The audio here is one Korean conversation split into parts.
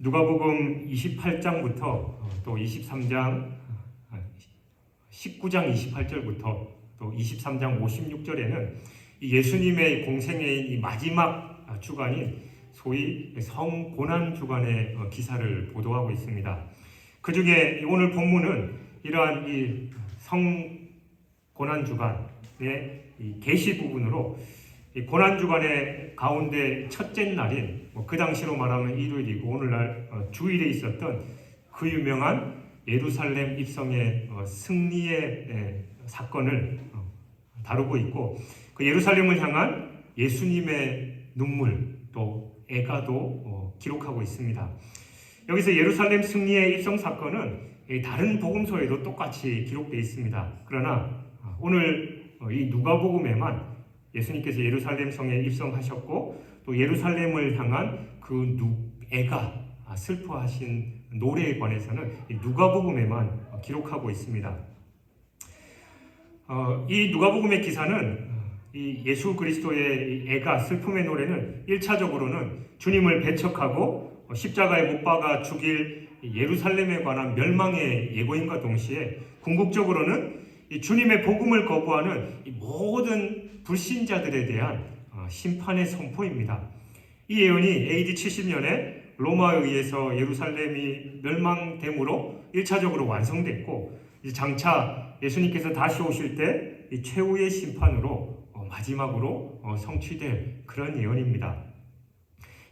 누가복음 28장부터 또 23장, 19장 28절부터 또 23장 56절에는 예수님의 공생애인 이 마지막 주간인 소위 성고난 주간의 기사를 보도하고 있습니다. 그 중에 오늘 본문은 이러한 이 성고난 주간의 이 계시 부분으로 이 고난 주간의 가운데 첫째 날인 그 당시로 말하면 일요일이고 오늘날 주일에 있었던 그 유명한 예루살렘 입성의 승리의 사건을 다루고 있고, 그 예루살렘을 향한 예수님의 눈물 또 애가도 기록하고 있습니다. 여기서 예루살렘 승리의 입성 사건은 다른 복음서에도 똑같이 기록되어 있습니다. 그러나 오늘 이 누가복음에만 예수님께서 예루살렘 성에 입성하셨고 또 예루살렘을 향한 그 애가 슬퍼하신 노래에 관해서는 누가복음에만 기록하고 있습니다. 이 누가복음의 기사는 이 예수 그리스도의 애가 슬픔의 노래는 1차적으로는 주님을 배척하고 십자가에 못 박아 죽일 예루살렘에 관한 멸망의 예고임과 동시에 궁극적으로는 이 주님의 복음을 거부하는 이 모든 불신자들에 대한 심판의 선포입니다. 이 예언이 AD 70년에 로마에 의해서 예루살렘이 멸망됨으로 1차적으로 완성됐고, 장차 예수님께서 다시 오실 때 이 최후의 심판으로 마지막으로 성취될 그런 예언입니다.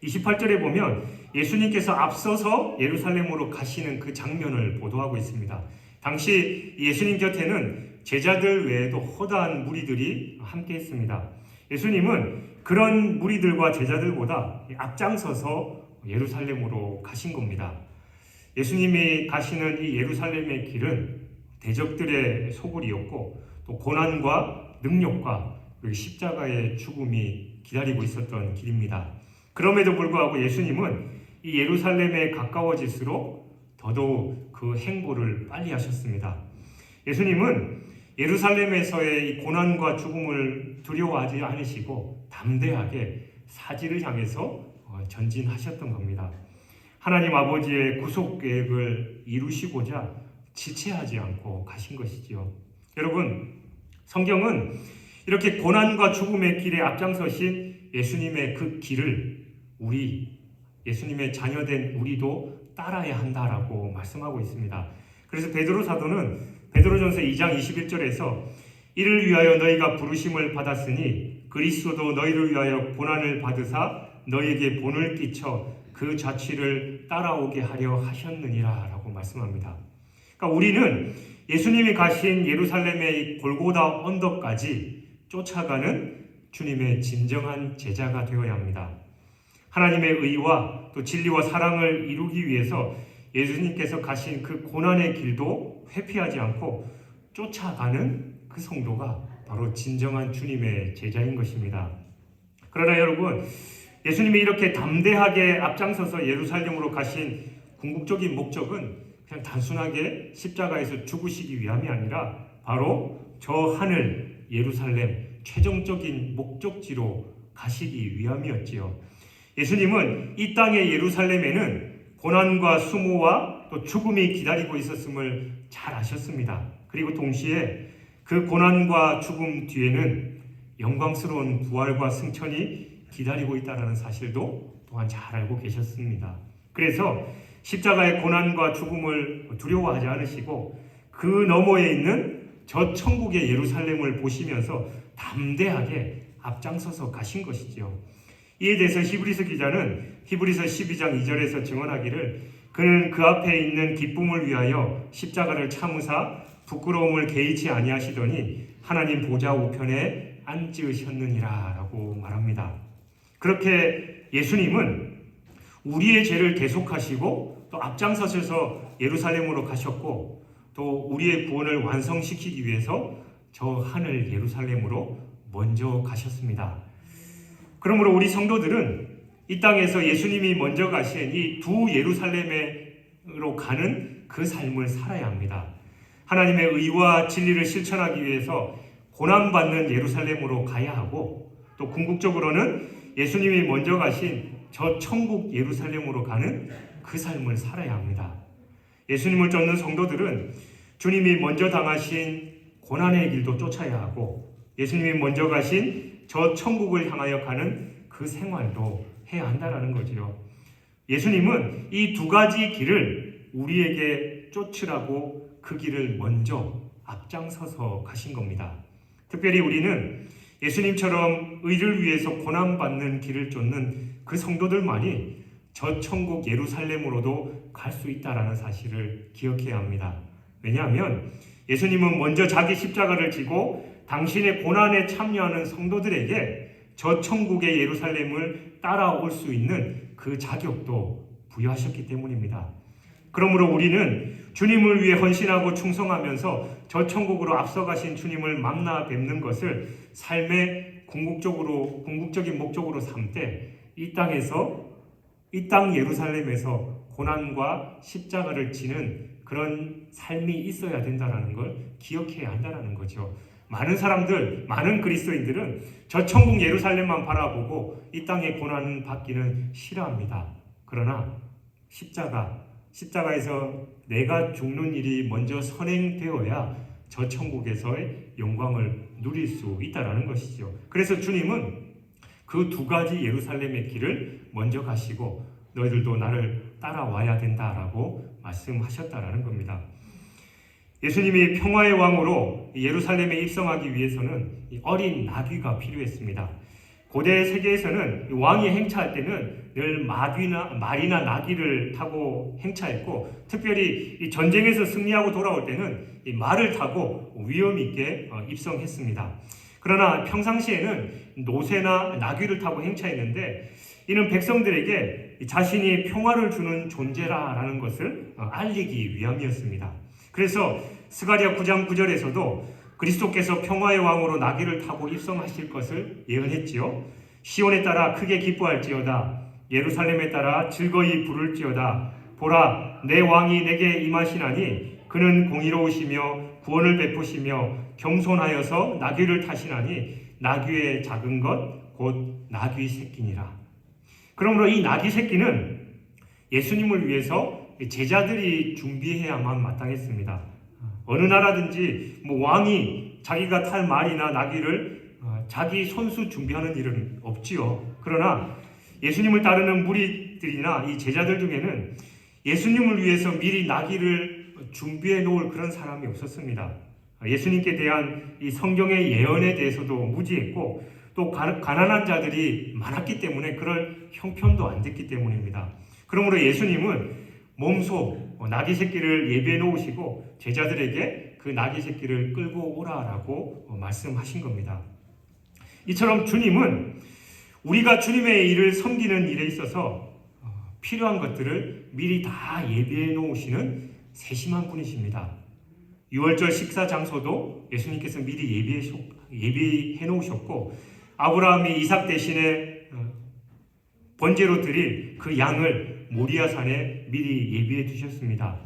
28절에 보면 예수님께서 앞서서 예루살렘으로 가시는 그 장면을 보도하고 있습니다. 당시 예수님 곁에는 제자들 외에도 허다한 무리들이 함께 했습니다. 예수님은 그런 무리들과 제자들보다 앞장서서 예루살렘으로 가신 겁니다. 예수님이 가시는 이 예루살렘의 길은 대적들의 소굴이었고 또 고난과 능력과 그리고 십자가의 죽음이 기다리고 있었던 길입니다. 그럼에도 불구하고 예수님은 이 예루살렘에 가까워질수록 더더욱 그 행보를 빨리 하셨습니다. 예수님은 예루살렘에서의 이 고난과 죽음을 두려워하지 않으시고 담대하게 사지를 향해서 전진하셨던 겁니다. 하나님 아버지의 구속 계획을 이루시고자 지체하지 않고 가신 것이지요. 여러분, 성경은 이렇게 고난과 죽음의 길에 앞장서신 예수님의 그 길을 예수님의 자녀된 우리도 따라야 한다라고 말씀하고 있습니다. 그래서 베드로 사도는 베드로전서 2장 21절에서 이를 위하여 너희가 부르심을 받았으니 그리스도도 너희를 위하여 고난을 받으사 너희에게 본을 끼쳐 그 자취를 따라오게 하려 하셨느니라 라고 말씀합니다. 그러니까 우리는 예수님이 가신 예루살렘의 골고다 언덕까지 쫓아가는 주님의 진정한 제자가 되어야 합니다. 하나님의 의와 또 진리와 사랑을 이루기 위해서 예수님께서 가신 그 고난의 길도 회피하지 않고 쫓아가는 그 성도가 바로 진정한 주님의 제자인 것입니다. 그러나 여러분, 예수님이 이렇게 담대하게 앞장서서 예루살렘으로 가신 궁극적인 목적은 그냥 단순하게 십자가에서 죽으시기 위함이 아니라 바로 저 하늘 예루살렘 최종적인 목적지로 가시기 위함이었지요. 예수님은 이 땅의 예루살렘에는 고난과 수모와 또 죽음이 기다리고 있었음을 잘 아셨습니다. 그리고 동시에 그 고난과 죽음 뒤에는 영광스러운 부활과 승천이 기다리고 있다는 사실도 또한 잘 알고 계셨습니다. 그래서 십자가의 고난과 죽음을 두려워하지 않으시고 그 너머에 있는 저 천국의 예루살렘을 보시면서 담대하게 앞장서서 가신 것이죠. 이에 대해서 히브리서 기자는 히브리서 12장 2절에서 증언하기를 그는 그 앞에 있는 기쁨을 위하여 십자가를 참으사 부끄러움을 개의치 아니하시더니 하나님 보좌 우편에 앉으셨느니라 라고 말합니다. 그렇게 예수님은 우리의 죄를 대속하시고 또 앞장서셔서 예루살렘으로 가셨고 또 우리의 구원을 완성시키기 위해서 저 하늘 예루살렘으로 먼저 가셨습니다. 그러므로 우리 성도들은 이 땅에서 예수님이 먼저 가신 이 두 예루살렘으로 가는 그 삶을 살아야 합니다. 하나님의 의와 진리를 실천하기 위해서 고난받는 예루살렘으로 가야 하고 또 궁극적으로는 예수님이 먼저 가신 저 천국 예루살렘으로 가는 그 삶을 살아야 합니다. 예수님을 쫓는 성도들은 주님이 먼저 당하신 고난의 길도 쫓아야 하고 예수님이 먼저 가신 저 천국을 향하여 가는 그 생활도 해야 한다라는 거지요. 예수님은 이 두 가지 길을 우리에게 쫓으라고 그 길을 먼저 앞장서서 가신 겁니다. 특별히 우리는 예수님처럼 의를 위해서 고난받는 길을 쫓는 그 성도들만이 저 천국 예루살렘으로도 갈 수 있다라는 사실을 기억해야 합니다. 왜냐하면 예수님은 먼저 자기 십자가를 지고 당신의 고난에 참여하는 성도들에게 저 천국의 예루살렘을 따라올 수 있는 그 자격도 부여하셨기 때문입니다. 그러므로 우리는 주님을 위해 헌신하고 충성하면서 저 천국으로 앞서가신 주님을 만나 뵙는 것을 삶의 궁극적인 목적으로 삼되 이 땅 예루살렘에서 고난과 십자가를 지는 그런 삶이 있어야 된다는 걸 기억해야 한다는 거죠. 많은 그리스도인들은 저 천국 예루살렘만 바라보고 이 땅의 고난 받기는 싫어합니다. 그러나 십자가에서 내가 죽는 일이 먼저 선행되어야 저 천국에서의 영광을 누릴 수 있다는 것이죠. 그래서 주님은 그 두 가지 예루살렘의 길을 먼저 가시고 너희들도 나를 따라와야 된다라고 말씀하셨다라는 겁니다. 예수님이 평화의 왕으로 예루살렘에 입성하기 위해서는 어린 나귀가 필요했습니다. 고대 세계에서는 왕이 행차할 때는 늘 말이나 나귀를 타고 행차했고 특별히 전쟁에서 승리하고 돌아올 때는 말을 타고 위험 있게 입성했습니다. 그러나 평상시에는 노새나 나귀를 타고 행차했는데 이는 백성들에게 자신이 평화를 주는 존재라는 것을 알리기 위함이었습니다. 그래서 스가랴 9장 9절에서도 그리스도께서 평화의 왕으로 나귀를 타고 입성하실 것을 예언했지요. 시온에 따라 크게 기뻐할지어다. 예루살렘에 따라 즐거이 부를지어다. 보라, 내 왕이 내게 임하시나니 그는 공의로우시며 구원을 베푸시며 겸손하여서 나귀를 타시나니 나귀의 작은 것 곧 나귀 새끼니라. 그러므로 이 나귀 새끼는 예수님을 위해서 제자들이 준비해야만 마땅했습니다. 어느 나라든지 왕이 자기가 탈 말이나 나귀를 자기 손수 준비하는 일은 없지요. 그러나 예수님을 따르는 무리들이나 이 제자들 중에는 예수님을 위해서 미리 나귀를 준비해 놓을 그런 사람이 없었습니다. 예수님께 대한 이 성경의 예언에 대해서도 무지했고 또 가난한 자들이 많았기 때문에 그럴 형편도 안 됐기 때문입니다. 그러므로 예수님은 몸소 나귀 새끼를 예비해 놓으시고 제자들에게 그 나귀 새끼를 끌고 오라라고 말씀하신 겁니다. 이처럼 주님은 우리가 주님의 일을 섬기는 일에 있어서 필요한 것들을 미리 다 예비해 놓으시는 세심한 분이십니다. 유월절 식사 장소도 예수님께서 미리 예비해 놓으셨고 아브라함이 이삭 대신에 번제로 드릴 그 양을 모리아산에 미리 예비해 두셨습니다.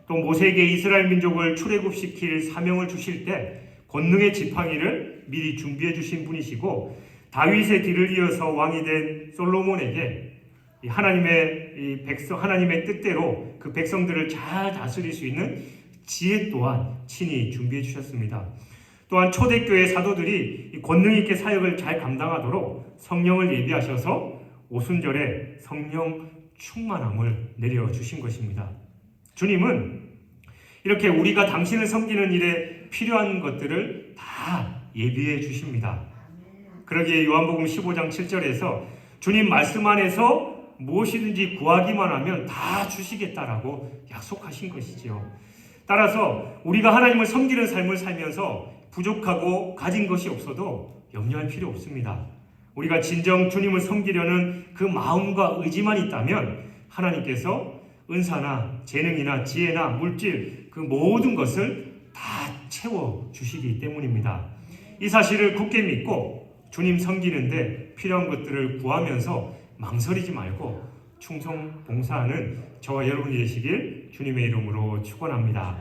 또 모세에게 이스라엘 민족을 출애굽시킬 사명을 주실 때 권능의 지팡이를 미리 준비해 주신 분이시고 다윗의 뒤를 이어서 왕이 된 솔로몬에게 하나님의 뜻대로 그 백성들을 잘 다스릴 수 있는 지혜 또한 친히 준비해 주셨습니다. 또한 초대교회 사도들이 권능 있게 사역을 잘 감당하도록 성령을 예비하셔서 오순절에 성령 충만함을 내려주신 것입니다. 주님은 이렇게 우리가 당신을 섬기는 일에 필요한 것들을 다 예비해 주십니다. 그러기에 요한복음 15장 7절에서 주님 말씀 안에서 무엇이든지 구하기만 하면 다 주시겠다라고 약속하신 것이지요. 따라서 우리가 하나님을 섬기는 삶을 살면서 부족하고 가진 것이 없어도 염려할 필요 없습니다. 우리가 진정 주님을 섬기려는 그 마음과 의지만 있다면 하나님께서 은사나 재능이나 지혜나 물질 그 모든 것을 다 채워주시기 때문입니다. 이 사실을 굳게 믿고 주님 섬기는데 필요한 것들을 구하면서 망설이지 말고 충성 봉사하는 저와 여러분이 되시길 주님의 이름으로 축원합니다.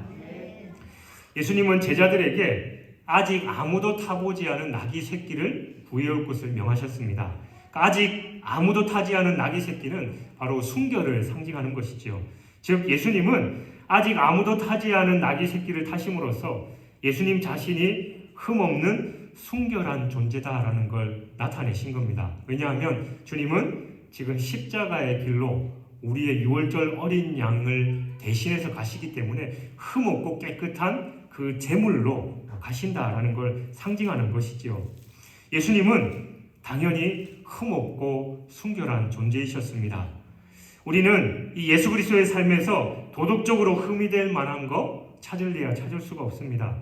예수님은 제자들에게 아직 아무도 타보지 않은 나귀 새끼를 구해올 것을 명하셨습니다. 아직 아무도 타지 않은 나귀 새끼는 바로 순결을 상징하는 것이죠. 즉 예수님은 아직 아무도 타지 않은 나귀 새끼를 타심으로써 예수님 자신이 흠없는 순결한 존재다라는 걸 나타내신 겁니다. 왜냐하면 주님은 지금 십자가의 길로 우리의 유월절 어린 양을 대신해서 가시기 때문에 흠없고 깨끗한 그 제물로 가신다라는 걸 상징하는 것이죠. 예수님은 당연히 흠없고 순결한 존재이셨습니다. 우리는 이 예수 그리스도의 삶에서 도덕적으로 흠이 될 만한 거 찾을래야 찾을 수가 없습니다.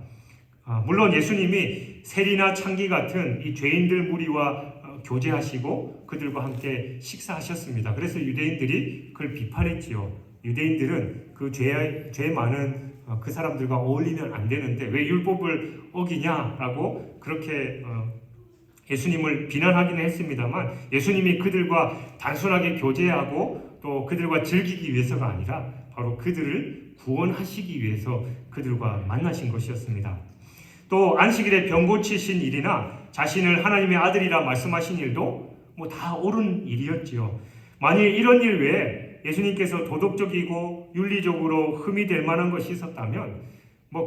물론 예수님이 세리나 창기 같은 이 죄인들 무리와 교제하시고 그들과 함께 식사하셨습니다. 그래서 유대인들이 그걸 비판했지요. 유대인들은 그 죄 많은 그 사람들과 어울리면 안 되는데 왜 율법을 어기냐라고 그렇게 예수님을 비난하기는 했습니다만 예수님이 그들과 단순하게 교제하고 또 그들과 즐기기 위해서가 아니라 바로 그들을 구원하시기 위해서 그들과 만나신 것이었습니다. 또 안식일에 병 고치신 일이나 자신을 하나님의 아들이라 말씀하신 일도 다 옳은 일이었지요. 만일 이런 일 외에 예수님께서 도덕적이고 윤리적으로 흠이 될 만한 것이 있었다면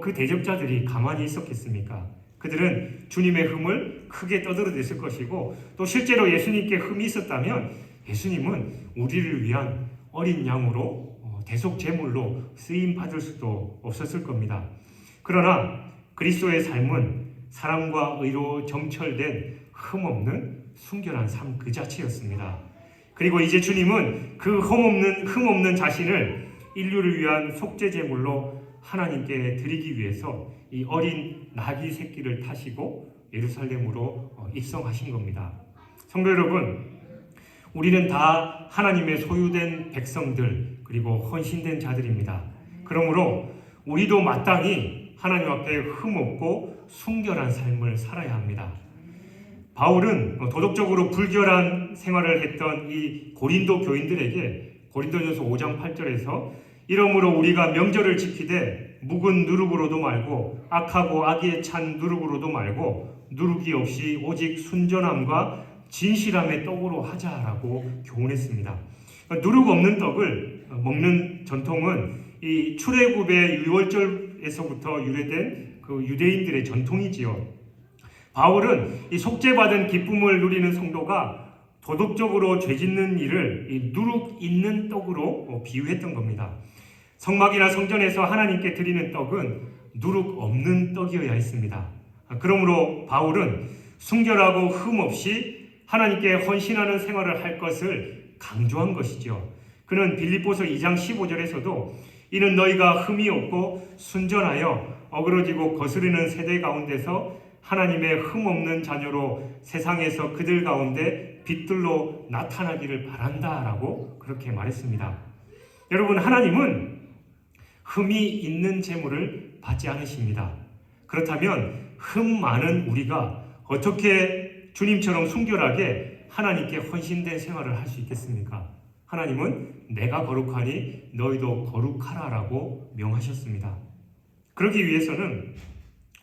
그 대적자들이 가만히 있었겠습니까? 그들은 주님의 흠을 크게 떠들어댔을 것이고 또 실제로 예수님께 흠이 있었다면 예수님은 우리를 위한 어린 양으로 대속 제물로 쓰임 받을 수도 없었을 겁니다. 그러나 그리스도의 삶은 사랑과 의로 점철된 흠없는 순결한 삶 그 자체였습니다. 그리고 이제 주님은 그 흠없는 자신을 인류를 위한 속죄 제물로 하나님께 드리기 위해서 이 어린 나귀 새끼를 타시고 예루살렘으로 입성하신 겁니다. 성도 여러분, 우리는 다 하나님의 소유된 백성들 그리고 헌신된 자들입니다. 그러므로 우리도 마땅히 하나님 앞에 흠없고 순결한 삶을 살아야 합니다. 바울은 도덕적으로 불결한 생활을 했던 이 고린도 교인들에게 고린도전서 5장 8절에서 이러므로 우리가 명절을 지키되 묵은 누룩으로도 말고 악하고 악에 찬 누룩으로도 말고 누룩이 없이 오직 순전함과 진실함의 떡으로 하자라고 교훈했습니다. 누룩 없는 떡을 먹는 전통은 이 출애굽의 유월절에서부터 유래된 그 유대인들의 전통이지요. 바울은 이 속죄받은 기쁨을 누리는 성도가 도덕적으로 죄짓는 일을 이 누룩 있는 떡으로 비유했던 겁니다. 성막이나 성전에서 하나님께 드리는 떡은 누룩 없는 떡이어야 했습니다. 그러므로 바울은 순결하고 흠 없이 하나님께 헌신하는 생활을 할 것을 강조한 것이죠. 그는 빌립보서 2장 15절에서도 이는 너희가 흠이 없고 순전하여 어그러지고 거스르는 세대 가운데서 하나님의 흠없는 자녀로 세상에서 그들 가운데 빛들로 나타나기를 바란다라고 그렇게 말했습니다. 여러분, 하나님은 흠이 있는 재물을 받지 않으십니다. 그렇다면 흠 많은 우리가 어떻게 주님처럼 순결하게 하나님께 헌신된 생활을 할 수 있겠습니까? 하나님은 내가 거룩하니 너희도 거룩하라라고 명하셨습니다. 그러기 위해서는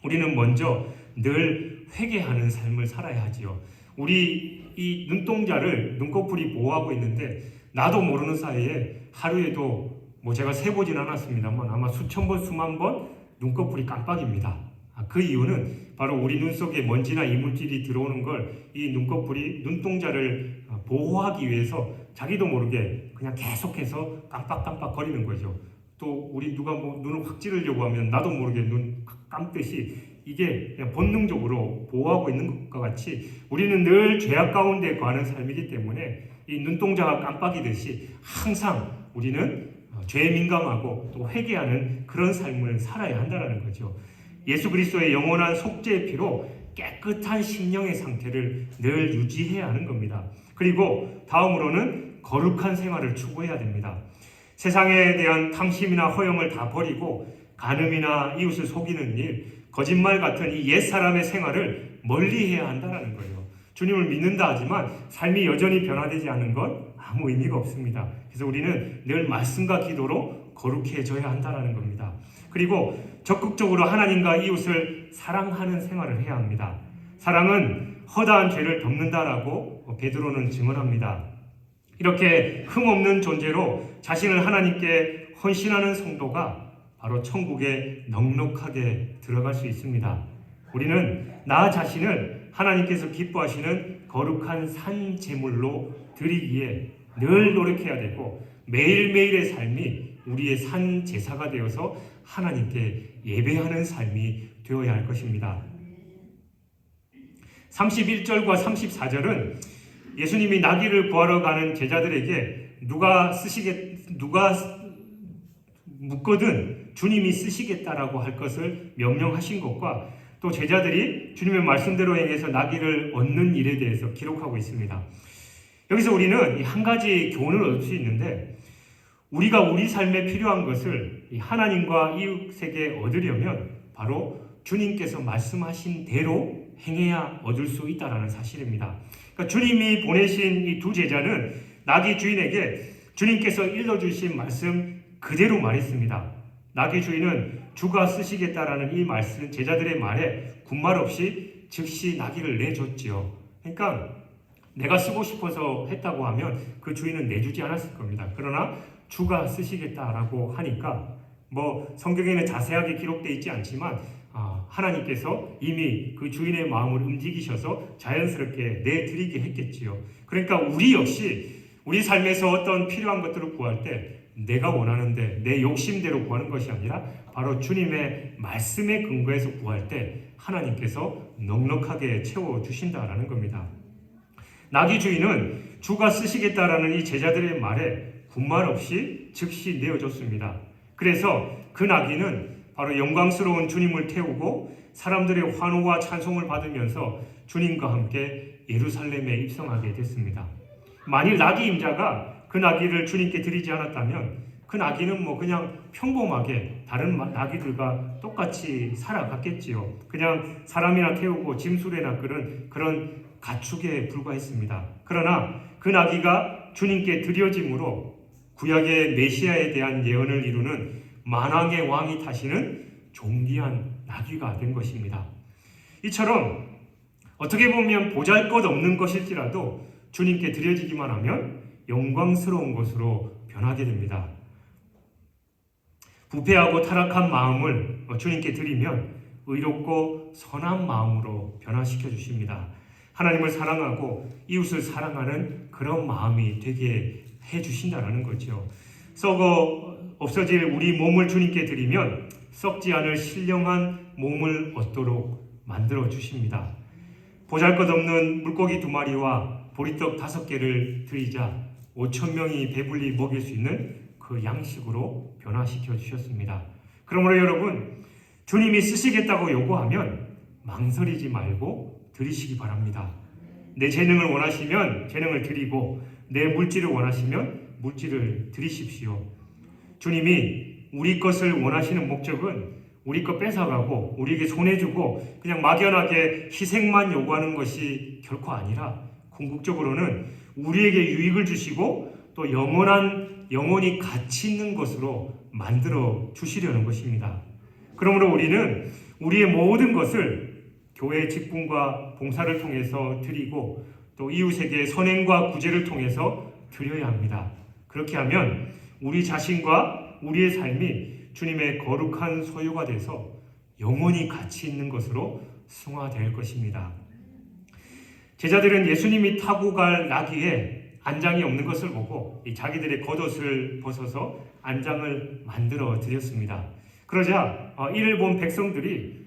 우리는 먼저 늘 회개하는 삶을 살아야 하지요. 우리 이 눈동자를 눈꺼풀이 보호하고 있는데 나도 모르는 사이에 하루에도 제가 세보진 않았습니다만 아마 수천 번 수만 번 눈꺼풀이 깜빡입니다. 그 이유는 바로 우리 눈 속에 먼지나 이물질이 들어오는 걸 이 눈꺼풀이 눈동자를 보호하기 위해서 자기도 모르게 그냥 계속해서 깜빡깜빡 거리는 거죠. 또 우리 누가 눈을 확 찌르려고 하면 나도 모르게 눈 감듯이 이게 그냥 본능적으로 보호하고 있는 것과 같이 우리는 늘 죄악 가운데 거하는 삶이기 때문에 이 눈동자가 깜빡이듯이 항상 우리는 죄에 민감하고 또 회개하는 그런 삶을 살아야 한다는 거죠. 예수 그리스도의 영원한 속죄의 피로 깨끗한 심령의 상태를 늘 유지해야 하는 겁니다. 그리고 다음으로는 거룩한 생활을 추구해야 됩니다. 세상에 대한 탐심이나 허영을 다 버리고 간음이나 이웃을 속이는 일, 거짓말 같은 이 옛사람의 생활을 멀리해야 한다는 거예요. 주님을 믿는다 하지만 삶이 여전히 변화되지 않는 건 아무 의미가 없습니다. 그래서 우리는 늘 말씀과 기도로 거룩해져야 한다는 겁니다. 그리고 적극적으로 하나님과 이웃을 사랑하는 생활을 해야 합니다. 사랑은 허다한 죄를 덮는다라고 베드로는 증언합니다. 이렇게 흠없는 존재로 자신을 하나님께 헌신하는 성도가 바로 천국에 넉넉하게 들어갈 수 있습니다. 우리는 나 자신을 하나님께서 기뻐하시는 거룩한 산 제물로 드리기에 늘 노력해야 되고, 매일매일의 삶이 우리의 산 제사가 되어서 하나님께 예배하는 삶이 되어야 할 것입니다. 31절과 34절은 예수님이 나귀를 구하러 가는 제자들에게 누가 묻거든 주님이 쓰시겠다라고 할 것을 명령하신 것과, 또 제자들이 주님의 말씀대로 행해서 나귀를 얻는 일에 대해서 기록하고 있습니다. 여기서 우리는 한 가지 교훈을 얻을 수 있는데, 우리가 우리 삶에 필요한 것을 하나님과 이웃에게 얻으려면 바로 주님께서 말씀하신 대로 행해야 얻을 수 있다는 사실입니다. 그러니까 주님이 보내신 이 두 제자는 나귀 주인에게 주님께서 일러주신 말씀 그대로 말했습니다. 나귀 주인은 주가 쓰시겠다라는 이 말씀, 제자들의 말에 군말 없이 즉시 나귀를 내줬지요. 그러니까 내가 쓰고 싶어서 했다고 하면 그 주인은 내주지 않았을 겁니다. 그러나 주가 쓰시겠다라고 하니까, 성경에는 자세하게 기록되어 있지 않지만 하나님께서 이미 그 주인의 마음을 움직이셔서 자연스럽게 내드리게 했겠지요. 그러니까 우리 역시 우리 삶에서 어떤 필요한 것들을 구할 때 내가 원하는데 내 욕심대로 구하는 것이 아니라 바로 주님의 말씀에 근거해서 구할 때 하나님께서 넉넉하게 채워주신다라는 겁니다. 나귀 주인은 주가 쓰시겠다라는 이 제자들의 말에 군말 없이 즉시 내어줬습니다. 그래서 그 나귀는 바로 영광스러운 주님을 태우고 사람들의 환호와 찬송을 받으면서 주님과 함께 예루살렘에 입성하게 됐습니다. 만일 나귀 임자가 그 나귀를 주님께 드리지 않았다면 그 나귀는 그냥 평범하게 다른 나귀들과 똑같이 살아갔겠지요. 그냥 사람이나 태우고 짐수레나 그런 가축에 불과했습니다. 그러나 그 나귀가 주님께 드려짐으로 구약의 메시아에 대한 예언을 이루는 만왕의 왕이 타시는 존귀한 나귀가 된 것입니다. 이처럼 어떻게 보면 보잘것없는 것일지라도 주님께 드려지기만 하면 영광스러운 것으로 변하게 됩니다. 부패하고 타락한 마음을 주님께 드리면 의롭고 선한 마음으로 변화시켜 주십니다. 하나님을 사랑하고 이웃을 사랑하는 그런 마음이 되게 해주신다는 거죠. 썩어 없어질 우리 몸을 주님께 드리면 썩지 않을 신령한 몸을 얻도록 만들어 주십니다. 보잘것없는 물고기 2마리와 보리떡 5개를 드리자 5,000명이 배불리 먹일 수 있는 그 양식으로 변화시켜 주셨습니다. 그러므로 여러분, 주님이 쓰시겠다고 요구하면 망설이지 말고 드리시기 바랍니다. 내 재능을 원하시면 재능을 드리고, 내 물질을 원하시면 물질을 드리십시오. 주님이 우리 것을 원하시는 목적은 우리 것 뺏어가고 우리에게 손해주고 그냥 막연하게 희생만 요구하는 것이 결코 아니라, 궁극적으로는 우리에게 유익을 주시고 또 영원히 가치 있는 것으로 만들어 주시려는 것입니다. 그러므로 우리는 우리의 모든 것을 교회 직분과 봉사를 통해서 드리고 또 이웃에게 선행과 구제를 통해서 드려야 합니다. 그렇게 하면 우리 자신과 우리의 삶이 주님의 거룩한 소유가 돼서 영원히 가치 있는 것으로 승화될 것입니다. 제자들은 예수님이 타고 갈 나귀에 안장이 없는 것을 보고 자기들의 겉옷을 벗어서 안장을 만들어 드렸습니다. 그러자 이를 본 백성들이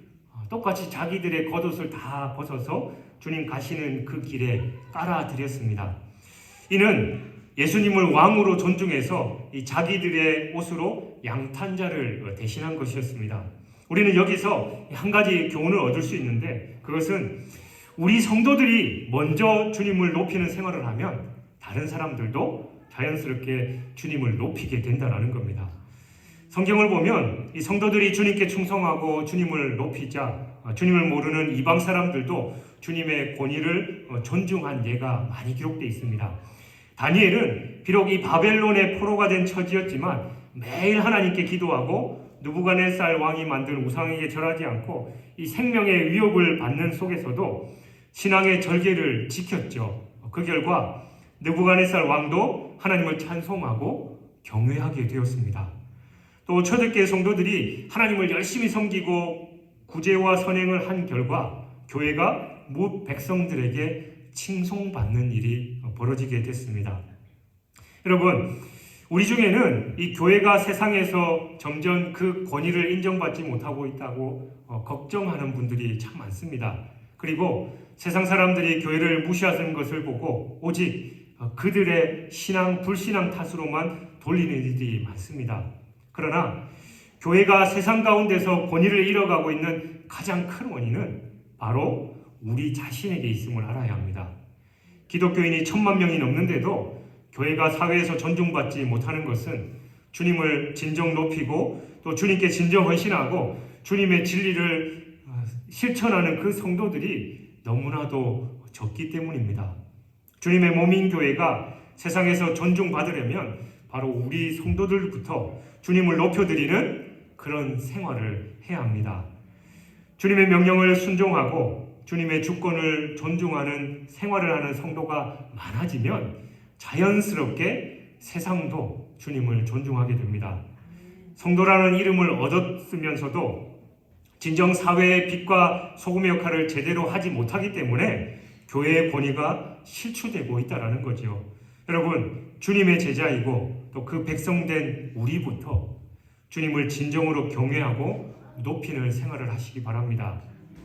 똑같이 자기들의 겉옷을 다 벗어서 주님 가시는 그 길에 깔아 드렸습니다. 이는 예수님을 왕으로 존중해서 자기들의 옷으로 양탄자를 대신한 것이었습니다. 우리는 여기서 한 가지 교훈을 얻을 수 있는데, 그것은 우리 성도들이 먼저 주님을 높이는 생활을 하면 다른 사람들도 자연스럽게 주님을 높이게 된다는 겁니다. 성경을 보면 이 성도들이 주님께 충성하고 주님을 높이자 주님을 모르는 이방 사람들도 주님의 권위를 존중한 예가 많이 기록되어 있습니다. 다니엘은 비록 이 바벨론의 포로가 된 처지였지만 매일 하나님께 기도하고 느부갓네살 왕이 만든 우상에게 절하지 않고 이 생명의 위협을 받는 속에서도 신앙의 절개를 지켰죠. 그 결과 느부갓네살 왕도 하나님을 찬송하고 경외하게 되었습니다. 또 초대교회 성도들이 하나님을 열심히 섬기고 구제와 선행을 한 결과 교회가 뭇 백성들에게 칭송받는 일이 벌어지게 됐습니다. 여러분, 우리 중에는 이 교회가 세상에서 점점 그 권위를 인정받지 못하고 있다고 걱정하는 분들이 참 많습니다. 그리고 세상 사람들이 교회를 무시하는 것을 보고 오직 그들의 신앙, 불신앙 탓으로만 돌리는 일이 많습니다. 그러나 교회가 세상 가운데서 권위를 잃어가고 있는 가장 큰 원인은 바로 우리 자신에게 있음을 알아야 합니다. 기독교인이 1000만 명이 넘는데도 교회가 사회에서 존중받지 못하는 것은 주님을 진정 높이고 또 주님께 진정 헌신하고 주님의 진리를 실천하는 그 성도들이 너무나도 적기 때문입니다. 주님의 몸인 교회가 세상에서 존중받으려면 바로 우리 성도들부터 주님을 높여드리는 그런 생활을 해야 합니다. 주님의 명령을 순종하고 주님의 주권을 존중하는 생활을 하는 성도가 많아지면 자연스럽게 세상도 주님을 존중하게 됩니다. 성도라는 이름을 얻었으면서도 진정 사회의 빛과 소금의 역할을 제대로 하지 못하기 때문에 교회의 권위가 실추되고 있다는 거죠. 여러분, 주님의 제자이고 또 그 백성된 우리부터 주님을 진정으로 경외하고 높이는 생활을 하시기 바랍니다.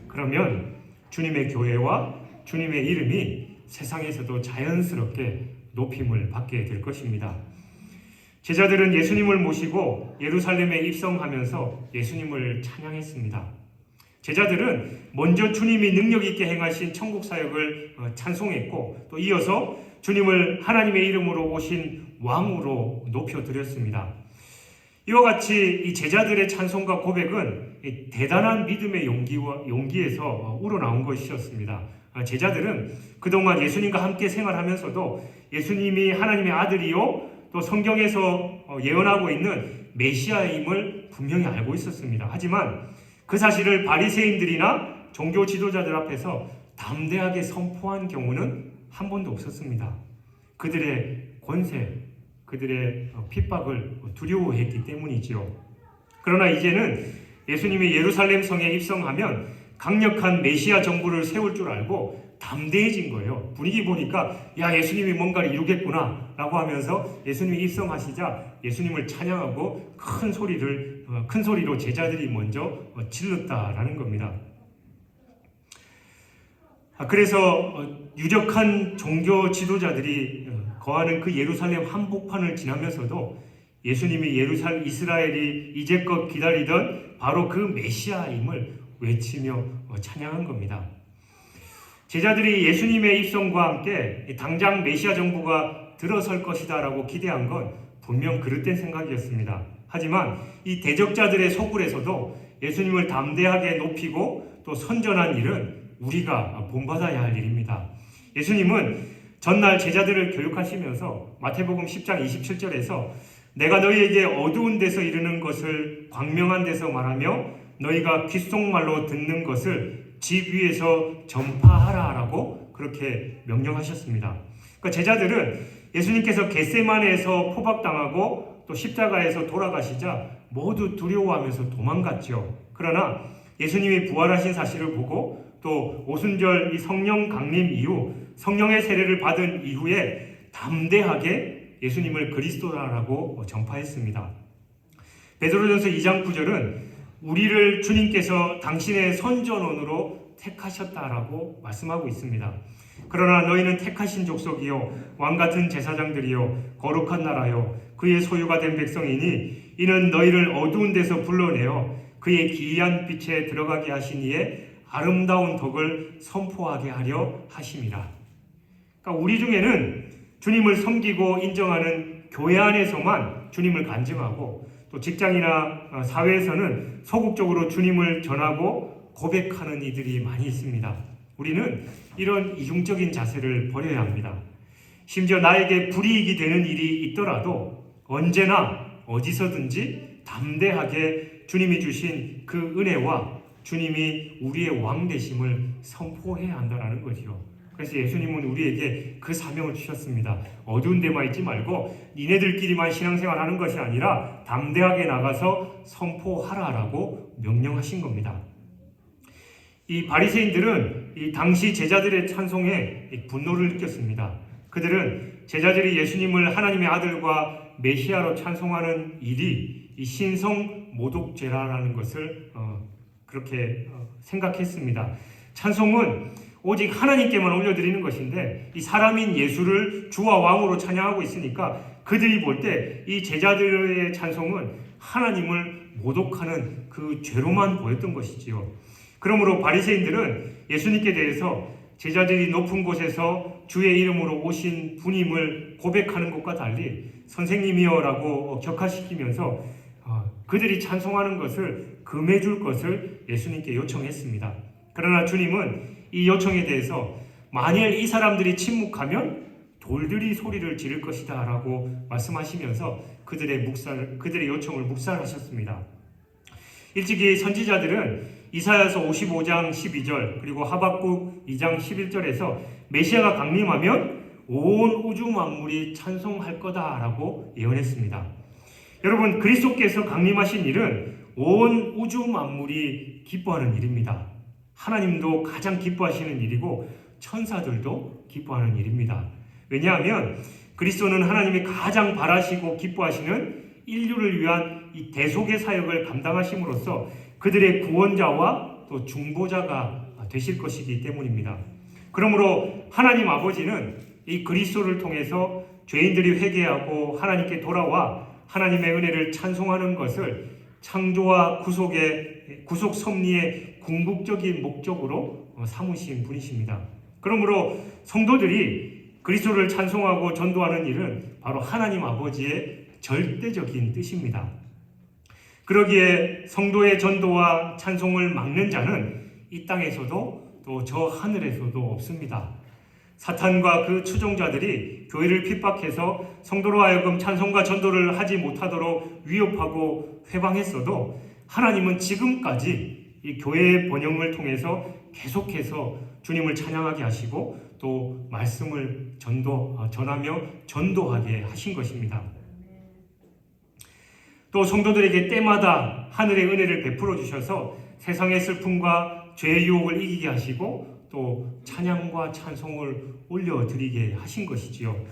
그러면 주님의 교회와 주님의 이름이 세상에서도 자연스럽게 높임을 받게 될 것입니다. 제자들은 예수님을 모시고 예루살렘에 입성하면서 예수님을 찬양했습니다. 제자들은 먼저 주님이 능력 있게 행하신 천국 사역을 찬송했고 또 이어서 주님을 하나님의 이름으로 오신 왕으로 높여드렸습니다. 이와 같이 이 제자들의 찬송과 고백은 대단한 믿음의 용기에서 우러나온 것이었습니다. 제자들은 그동안 예수님과 함께 생활하면서도 예수님이 하나님의 아들이요 또 성경에서 예언하고 있는 메시아임을 분명히 알고 있었습니다. 하지만 그 사실을 바리새인들이나 종교 지도자들 앞에서 담대하게 선포한 경우는 한 번도 없었습니다. 그들의 권세, 그들의 핍박을 두려워했기 때문이지요. 그러나 이제는 예수님이 예루살렘 성에 입성하면 강력한 메시아 정부를 세울 줄 알고 담대해진 거예요. 분위기 보니까 야, 예수님이 뭔가를 이루겠구나 라고 하면서 예수님이 입성하시자 예수님을 찬양하고 큰 소리로 제자들이 먼저 질렀다라는 겁니다. 그래서 유력한 종교 지도자들이 거하는 그 예루살렘 한복판을 지나면서도 예수님이 이스라엘이 이제껏 기다리던 바로 그 메시아임을 외치며 찬양한 겁니다. 제자들이 예수님의 입성과 함께 당장 메시아 정부가 들어설 것이다 라고 기대한 건 분명 그릇된 생각이었습니다. 하지만 이 대적자들의 소굴에서도 예수님을 담대하게 높이고 또 선전한 일은 우리가 본받아야 할 일입니다. 예수님은 전날 제자들을 교육하시면서 마태복음 10장 27절에서 내가 너희에게 어두운 데서 이르는 것을 광명한 데서 말하며 너희가 귓속말로 듣는 것을 집 위에서 전파하라라고 그렇게 명령하셨습니다. 그러니까 제자들은 예수님께서 겟세마네에서 포박당하고 또 십자가에서 돌아가시자 모두 두려워하면서 도망갔죠. 그러나 예수님이 부활하신 사실을 보고 또 오순절 이 성령 강림 이후 성령의 세례를 받은 이후에 담대하게 예수님을 그리스도라고 전파했습니다. 베드로전서 2장 9절은 우리를 주님께서 당신의 선전원으로 택하셨다라고 말씀하고 있습니다. 그러나 너희는 택하신 족속이요 왕같은 제사장들이요 거룩한 나라요 그의 소유가 된 백성이니 이는 너희를 어두운 데서 불러내어 그의 기이한 빛에 들어가게 하신 이의 아름다운 덕을 선포하게 하려 하심이라. 그러니까 우리 중에는 주님을 섬기고 인정하는 교회 안에서만 주님을 간증하고 또 직장이나 사회에서는 소극적으로 주님을 전하고 고백하는 이들이 많이 있습니다. 우리는 이런 이중적인 자세를 버려야 합니다. 심지어 나에게 불이익이 되는 일이 있더라도 언제나 어디서든지 담대하게 주님이 주신 그 은혜와 주님이 우리의 왕 되심을 선포해야 한다는 거죠. 그래서 예수님은 우리에게 그 사명을 주셨습니다. 어두운 데만 있지 말고 니네들끼리만 신앙생활하는 것이 아니라 담대하게 나가서 선포하라라고 명령하신 겁니다. 이 바리새인들은 이 당시 제자들의 찬송에 분노를 느꼈습니다. 그들은 제자들이 예수님을 하나님의 아들과 메시아로 찬송하는 일이 이 신성 모독죄라는 것을 그렇게 생각했습니다. 찬송은 오직 하나님께만 올려드리는 것인데 이 사람인 예수를 주와 왕으로 찬양하고 있으니까 그들이 볼 때 이 제자들의 찬송은 하나님을 모독하는 그 죄로만 보였던 것이지요. 그러므로 바리새인들은 예수님께 대해서 제자들이 높은 곳에서 주의 이름으로 오신 분임을 고백하는 것과 달리 선생님이여라고 격하시키면서 그들이 찬송하는 것을 금해줄 것을 예수님께 요청했습니다. 그러나 주님은 이 요청에 대해서 만일 이 사람들이 침묵하면 돌들이 소리를 지를 것이다 라고 말씀하시면서 그들의 요청을 묵살하셨습니다. 일찍이 선지자들은 이사야서 55장 12절 그리고 하박국 2장 11절에서 메시아가 강림하면 온 우주 만물이 찬송할 거다라고 예언했습니다. 여러분, 그리스도께서 강림하신 일은 온 우주 만물이 기뻐하는 일입니다. 하나님도 가장 기뻐하시는 일이고 천사들도 기뻐하는 일입니다. 왜냐하면 그리스도는 하나님이 가장 바라시고 기뻐하시는 인류를 위한 이 대속의 사역을 감당하심으로써 그들의 구원자와 또 중보자가 되실 것이기 때문입니다. 그러므로 하나님 아버지는 이 그리스도를 통해서 죄인들이 회개하고 하나님께 돌아와 하나님의 은혜를 찬송하는 것을 창조와 구속 섭리의 궁극적인 목적으로 삼으신 분이십니다. 그러므로 성도들이 그리스도를 찬송하고 전도하는 일은 바로 하나님 아버지의 절대적인 뜻입니다. 그러기에 성도의 전도와 찬송을 막는 자는 이 땅에서도 또 저 하늘에서도 없습니다. 사탄과 그 추종자들이 교회를 핍박해서 성도로 하여금 찬송과 전도를 하지 못하도록 위협하고 회방했어도 하나님은 지금까지 이 교회의 번영을 통해서 계속해서 주님을 찬양하게 하시고 또 말씀을 전하며 전도하게 하신 것입니다. 또 성도들에게 때마다 하늘의 은혜를 베풀어 주셔서 세상의 슬픔과 죄의 유혹을 이기게 하시고 또 찬양과 찬송을 올려드리게 하신 것이지요.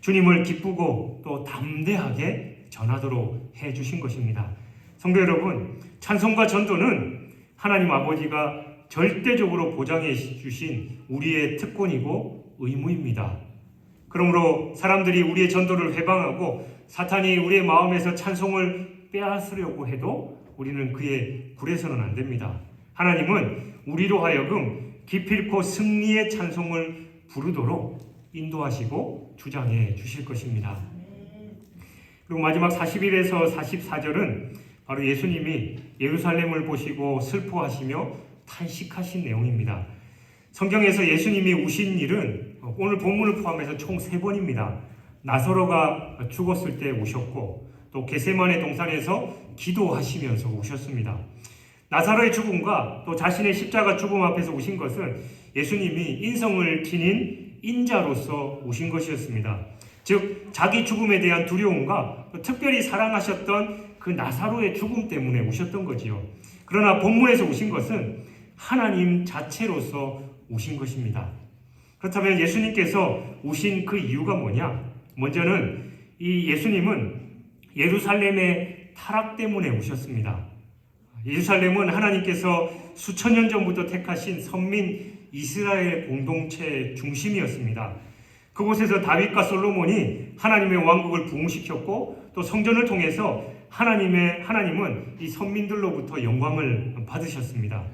주님을 기쁘고 또 담대하게 전하도록 해주신 것입니다. 성도 여러분, 찬송과 전도는 하나님 아버지가 절대적으로 보장해 주신 우리의 특권이고 의무입니다. 그러므로 사람들이 우리의 전도를 회방하고 사탄이 우리의 마음에서 찬송을 빼앗으려고 해도 우리는 그의 굴에서는 안 됩니다. 하나님은 우리로 하여금 기필코 승리의 찬송을 부르도록 인도하시고 주장해 주실 것입니다. 그리고 마지막 41에서 44절은 바로 예수님이 예루살렘을 보시고 슬퍼하시며 탄식하신 내용입니다. 성경에서 예수님이 우신 일은 오늘 본문을 포함해서 총 3번입니다. 나사로가 죽었을 때 우셨고 또 겟세마네 동산에서 기도하시면서 우셨습니다. 나사로의 죽음과 또 자신의 십자가 죽음 앞에서 우신 것은 예수님이 인성을 지닌 인자로서 우신 것이었습니다. 즉 자기 죽음에 대한 두려움과 특별히 사랑하셨던 그 나사로의 죽음 때문에 우셨던 거지요. 그러나 본문에서 우신 것은 하나님 자체로서 우신 것입니다. 그렇다면 예수님께서 우신 그 이유가 뭐냐? 먼저는 이 예수님은 예루살렘의 타락 때문에 우셨습니다. 예루살렘은 하나님께서 수천 년 전부터 택하신 선민 이스라엘 공동체의 중심이었습니다. 그곳에서 다윗과 솔로몬이 하나님의 왕국을 부흥시켰고 또 성전을 통해서 하나님은 이 선민들로부터 영광을 받으셨습니다.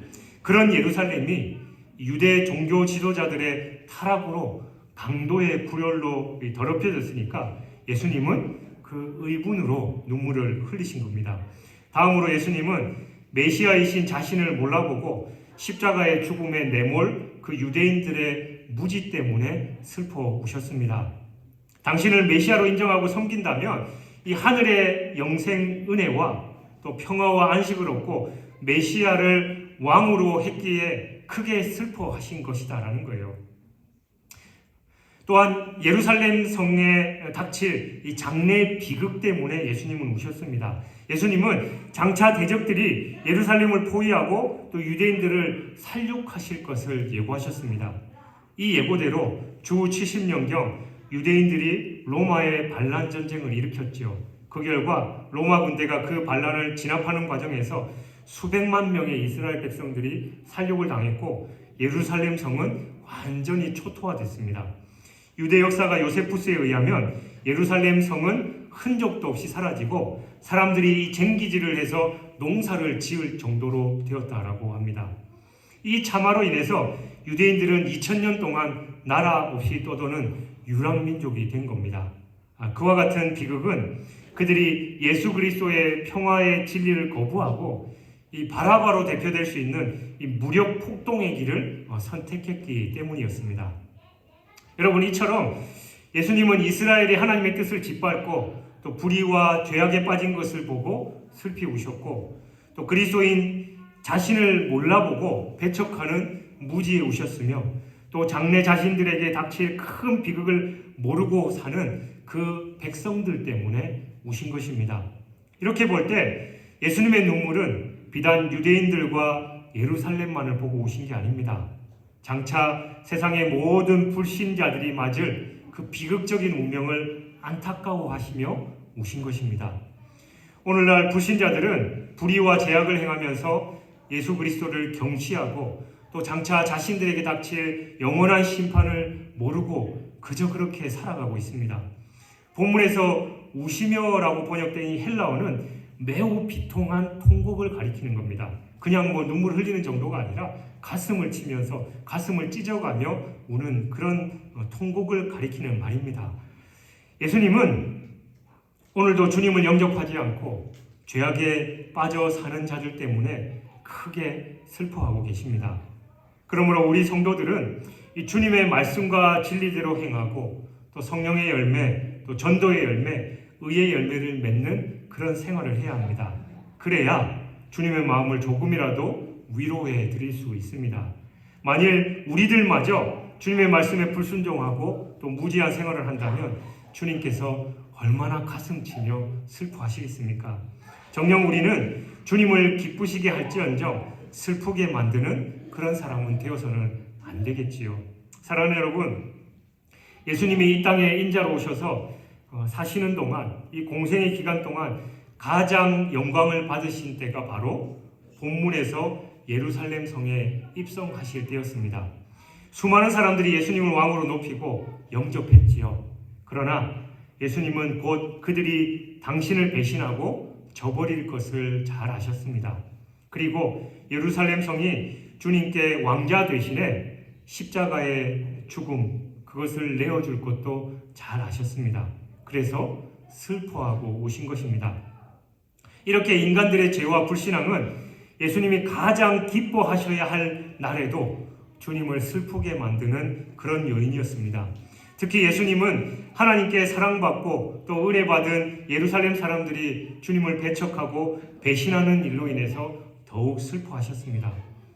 그런 예루살렘이 유대 종교 지도자들의 타락으로 강도의 굴혈로 더럽혀졌으니까 예수님은 그 의분으로 눈물을 흘리신 겁니다. 다음으로 예수님은 메시아이신 자신을 몰라보고 십자가의 죽음에 내몰 그 유대인들의 무지 때문에 슬퍼 우셨습니다. 당신을 메시아로 인정하고 섬긴다면 이 하늘의 영생 은혜와 또 평화와 안식을 얻고 메시아를 왕으로 했기에 크게 슬퍼하신 것이다라는 거예요. 또한 예루살렘 성에 닥칠 이 장래 비극 때문에 예수님은 우셨습니다. 예수님은 장차 대적들이 예루살렘을 포위하고 또 유대인들을 살육하실 것을 예고하셨습니다. 이 예고대로 주 70년경 유대인들이 로마의 반란 전쟁을 일으켰지요. 그 결과 로마 군대가 그 반란을 진압하는 과정에서 수백만 명의 이스라엘 백성들이 살육을 당했고 예루살렘 성은 완전히 초토화됐습니다. 유대 역사가 요세푸스에 의하면 예루살렘 성은 흔적도 없이 사라지고 사람들이 쟁기질을 해서 농사를 지을 정도로 되었다라고 합니다. 이 참화로 인해서 유대인들은 2000년 동안 나라 없이 떠도는 유랑민족이 된 겁니다. 그와 같은 비극은 그들이 예수 그리스도의 평화의 진리를 거부하고 이 바라바로 대표될 수 있는 이 무력 폭동의 길을 선택했기 때문이었습니다. 여러분, 이처럼 예수님은 이스라엘이 하나님의 뜻을 짓밟고 또 불의와 죄악에 빠진 것을 보고 슬피 우셨고 또 그리스도인 자신을 몰라보고 배척하는 무지에 우셨으며 또 장래 자신들에게 닥칠 큰 비극을 모르고 사는 그 백성들 때문에 우신 것입니다. 이렇게 볼 때 예수님의 눈물은 비단 유대인들과 예루살렘만을 보고 우신 게 아닙니다. 장차 세상의 모든 불신자들이 맞을 그 비극적인 운명을 안타까워하시며 우신 것입니다. 오늘날 불신자들은 불의와 제약을 행하면서 예수 그리스도를 경시하고 또 장차 자신들에게 닥칠 영원한 심판을 모르고 그저 그렇게 살아가고 있습니다. 본문에서 우시며라고 번역된 이 헬라어는 매우 비통한 통곡을 가리키는 겁니다. 그냥 눈물 흘리는 정도가 아니라 가슴을 치면서 가슴을 찢어가며 우는 그런 통곡을 가리키는 말입니다. 예수님은 오늘도 주님을 영접하지 않고 죄악에 빠져 사는 자들 때문에 크게 슬퍼하고 계십니다. 그러므로 우리 성도들은 이 주님의 말씀과 진리대로 행하고 또 성령의 열매, 또 전도의 열매, 의의 열매를 맺는 그런 생활을 해야 합니다. 그래야 주님의 마음을 조금이라도 위로해 드릴 수 있습니다. 만일 우리들마저 주님의 말씀에 불순종하고 또 무지한 생활을 한다면 주님께서 얼마나 가슴치며 슬퍼하시겠습니까? 정녕 우리는 주님을 기쁘시게 할지언정 슬프게 만드는 그런 사람은 되어서는 안 되겠지요. 사랑하는 여러분, 예수님이 이 땅에 인자로 오셔서 사시는 동안, 이 공생의 기간 동안 가장 영광을 받으신 때가 바로 본문에서 예루살렘 성에 입성하실 때였습니다. 수많은 사람들이 예수님을 왕으로 높이고 영접했지요. 그러나 예수님은 곧 그들이 당신을 배신하고 저버릴 것을 잘 아셨습니다. 그리고 예루살렘 성이 주님께 왕자 대신에 십자가의 죽음, 그것을 내어줄 것도 잘 아셨습니다. 그래서 슬퍼하고 오신 것입니다. 이렇게 인간들의 죄와 불신앙은 예수님이 가장 기뻐하셔야 할 날에도 주님을 슬프게 만드는 그런 요인이었습니다. 특히 예수님은 하나님께 사랑받고 또 은혜받은 예루살렘 사람들이 주님을 배척하고 배신하는 일로 인해서 더욱 슬퍼하셨습니다.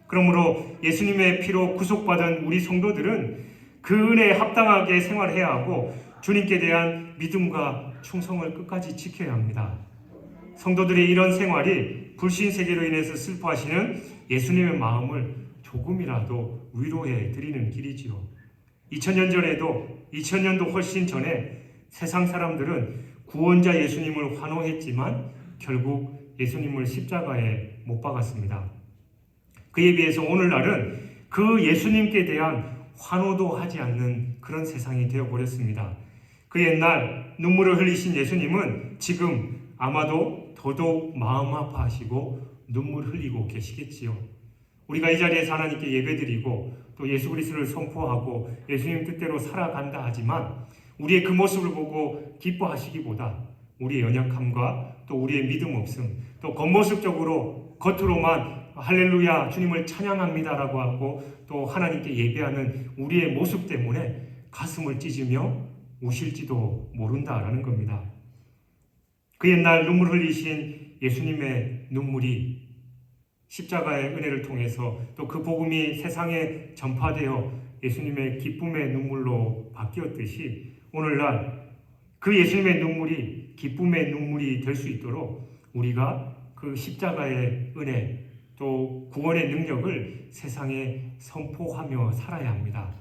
그러므로 예수님의 피로 구속받은 우리 성도들은 그 은혜에 합당하게 생활해야 하고 주님께 대한 믿음과 충성을 끝까지 지켜야 합니다. 성도들의 이런 생활이 불신 세계로 인해서 슬퍼하시는 예수님의 마음을 조금이라도 위로해 드리는 길이지요. 2000년 전에도 2000년도 훨씬 전에 세상 사람들은 구원자 예수님을 환호했지만 결국 예수님을 십자가에 못 박았습니다. 그에 비해서 오늘날은 그 예수님께 대한 환호도 하지 않는 그런 세상이 되어버렸습니다. 그 옛날 눈물을 흘리신 예수님은 지금 아마도 더더욱 마음 아파하시고 눈물 흘리고 계시겠지요. 우리가 이 자리에서 하나님께 예배드리고 또 예수 그리스도를 선포하고 예수님 뜻대로 살아간다 하지만 우리의 그 모습을 보고 기뻐하시기보다 우리의 연약함과 또 우리의 믿음 없음, 또 겉모습적으로 겉으로만 할렐루야 주님을 찬양합니다라고 하고 또 하나님께 예배하는 우리의 모습 때문에 가슴을 찢으며 우실지도 모른다라는 겁니다. 그 옛날 눈물 흘리신 예수님의 눈물이 십자가의 은혜를 통해서 또 그 복음이 세상에 전파되어 예수님의 기쁨의 눈물로 바뀌었듯이 오늘날 그 예수님의 눈물이 기쁨의 눈물이 될 수 있도록 우리가 그 십자가의 은혜 또 구원의 능력을 세상에 선포하며 살아야 합니다.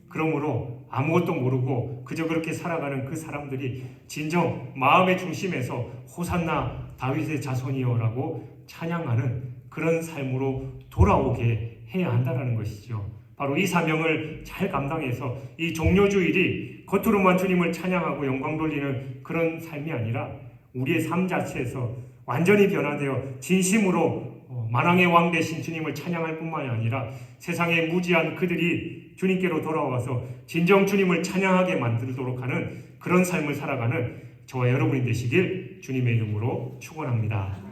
그러므로 아무것도 모르고 그저 그렇게 살아가는 그 사람들이 진정 마음의 중심에서 호산나 다윗의 자손이여라고 찬양하는 그런 삶으로 돌아오게 해야 한다는 것이죠. 바로 이 사명을 잘 감당해서 이 종료주일이 겉으로만 주님을 찬양하고 영광 돌리는 그런 삶이 아니라 우리의 삶 자체에서 완전히 변화되어 진심으로 만왕의 왕 되신 주님을 찬양할 뿐만이 아니라 세상에 무지한 그들이 주님께로 돌아와서 진정 주님을 찬양하게 만들도록 하는 그런 삶을 살아가는 저와 여러분이 되시길 주님의 이름으로 축원합니다.